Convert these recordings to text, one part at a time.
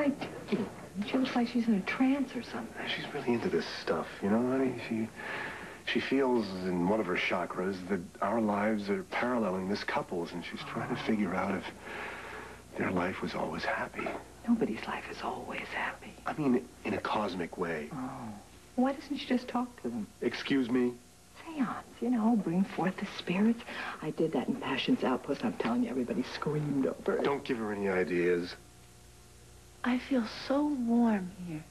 I do? She looks like she's in a trance or something. She's really into this stuff, you know, honey? She feels in one of her chakras that our lives are paralleling this couple's, and she's trying to figure out if their life was always happy. Nobody's life is always happy. I mean, in a cosmic way. Oh. Why doesn't she just talk to them? Excuse me? Seance, you know, bring forth the spirits. I did that in Passion's Outpost. I'm telling you, everybody screamed over it. Don't give her any ideas. I feel so warm here.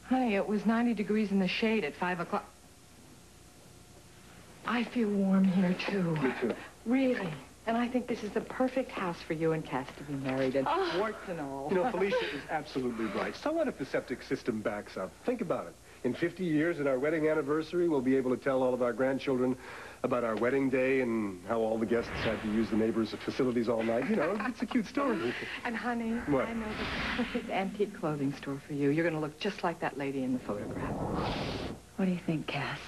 Honey, it was 90 degrees in the shade at 5 o'clock. I feel warm here, too. Me too. Really. And I think this is the perfect house for you and Cass to be married in. Warts and all. You know, Felicia is absolutely right. So what if the septic system backs up? Think about it. In 50 years, at our wedding anniversary, we'll be able to tell all of our grandchildren about our wedding day and how all the guests had to use the neighbors' facilities all night. You know, it's a cute story. And, honey, what? I know the perfect antique clothing store for you. You're going to look just like that lady in the photograph. What do you think, Cass?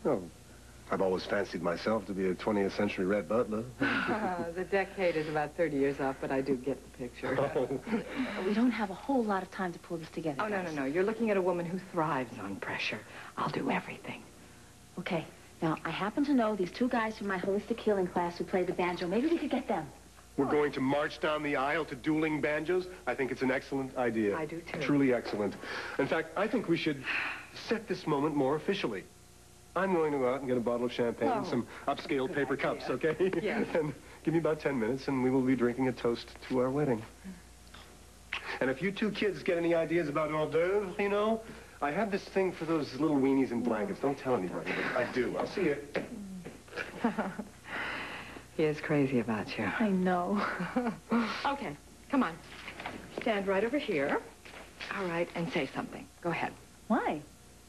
Oh, I've always fancied myself to be a 20th century Rhett Butler. The decade is about 30 years off, but I do get the picture. Oh. We don't have a whole lot of time to pull this together. Oh, no. You're looking at a woman who thrives on pressure. I'll do everything. Okay. Now, I happen to know these two guys from my holistic healing class who play the banjo. Maybe we could get them. We're going to march down the aisle to Dueling Banjos. I think it's an excellent idea. I do, too. Truly excellent. In fact, I think we should set this moment more officially. I'm going to go out and get a bottle of champagne and some upscale paper cups, okay? Yes. And give me about 10 minutes, and we will be drinking a toast to our wedding. And if you two kids get any ideas about hors d'oeuvres, you know, I have this thing for those little weenies and blankets. Don't tell anybody, but I do. I'll see you. He is crazy about you. I know. Okay, come on. Stand right over here. All right, and say something. Go ahead. Why?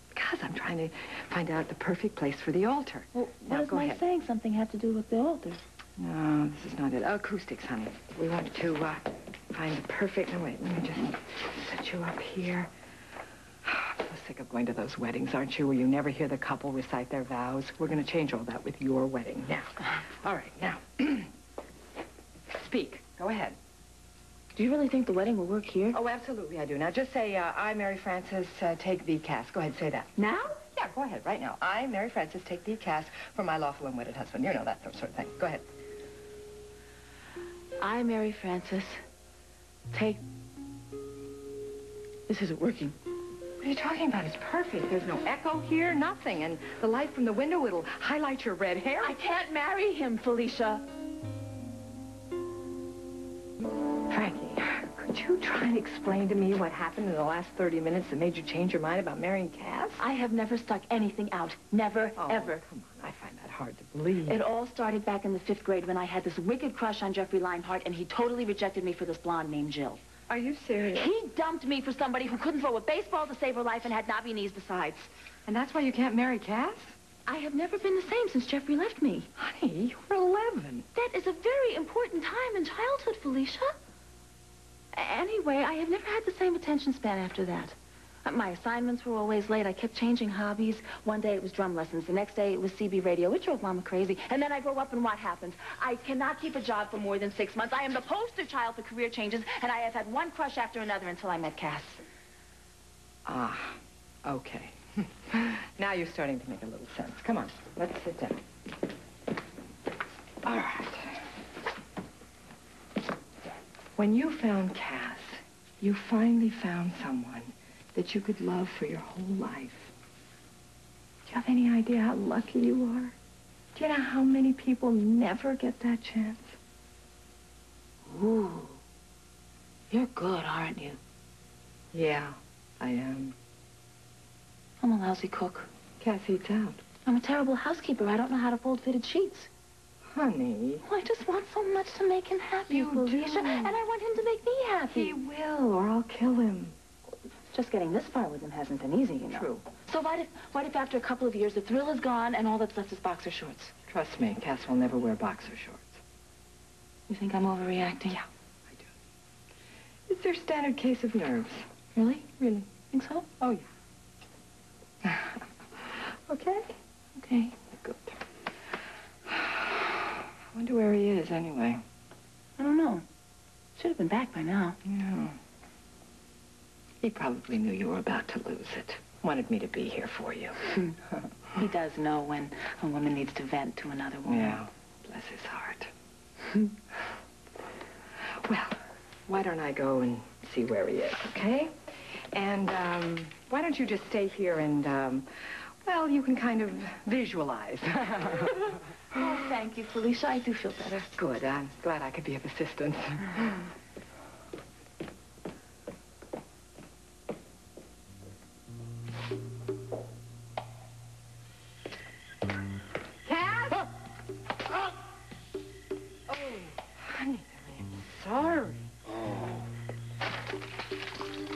Because I'm trying to find out the perfect place for the altar. Well, Now, what does go my ahead. saying something have to do with the altar? No, this is not it. Acoustics, honey. We want to find the perfect... No, wait, let me just set you up here. I'm so sick of going to those weddings, aren't you, where you never hear the couple recite their vows? We're going to change all that with your wedding now. All right, now. Speak. Go ahead. Do you really think the wedding will work here? Oh, absolutely I do. Now, just say, I, Mary Frances, take thee, Cass. Go ahead, say that. Now? Yeah, go ahead, right now. I, Mary Frances, take thee, Cass, for my lawful and wedded husband. You know, that sort of thing. Go ahead. I, Mary Frances, take... This isn't working. What are you talking about? It's perfect. There's no echo here, nothing. And the light from the window, it'll highlight your red hair. I can't marry him, Felicia. Frankie, could you try and explain to me what happened in the last 30 minutes that made you change your mind about marrying Cass? I have never stuck anything out. Never, ever. Come on. I find that hard to believe. It all started back in the 5th grade when I had this wicked crush on Jeffrey Leinhart, and he totally rejected me for this blonde named Jill. Are you serious? He dumped me for somebody who couldn't throw a baseball to save her life and had knobby knees besides. And that's why you can't marry Cass? I have never been the same since Jeffrey left me. Honey, you were 11. That is a very important time in childhood, Felicia. Anyway, I have never had the same attention span after that. My assignments were always late. I kept changing hobbies. One day it was drum lessons. The next day it was CB radio. It drove Mama crazy. And then I grow up and what happens? I cannot keep a job for more than 6 months. I am the poster child for career changes, and I have had one crush after another until I met Cass. Ah, okay. Now you're starting to make a little sense. Come on, let's sit down. All right. When you found Cass, you finally found someone that you could love for your whole life. Do you have any idea how lucky you are? Do you know how many people never get that chance? Ooh. You're good, aren't you? Yeah, I am. I'm a lousy cook. Cass eats out. I'm a terrible housekeeper. I don't know how to fold fitted sheets. Honey. Oh, I just want so much to make him happy, You Felicia. do. And I want him to make me happy. He will, or I'll kill him. Just getting this far with him hasn't been easy, you know. True. So what if after a couple of years the thrill is gone and all that's left is boxer shorts? Trust me, Cass will never wear boxer shorts. You think I'm overreacting? Yeah, I do. It's their standard case of nerves. Really? Really. Think so? Oh, yeah. Okay? Okay. Good. I wonder where he is, anyway. I don't know. Should have been back by now. Yeah. He probably knew you were about to lose it. Wanted me to be here for you. He does know when a woman needs to vent to another woman. Yeah, bless his heart. Well, why don't I go and see where he is, okay? And, why don't you just stay here and, well, you can kind of visualize. Oh, thank you, Felicia. I do feel better. Good. I'm glad I could be of assistance. Cass? Oh, honey, I'm sorry.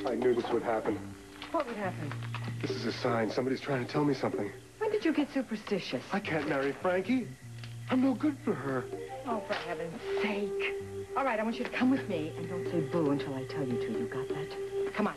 I knew this would happen. What would happen? This is a sign. Somebody's trying to tell me something. When did you get superstitious? I can't marry Frankie. I'm no good for her. Oh, for heaven's sake. All right, I want you to come with me and don't say boo until I tell you to. You got that? Come on.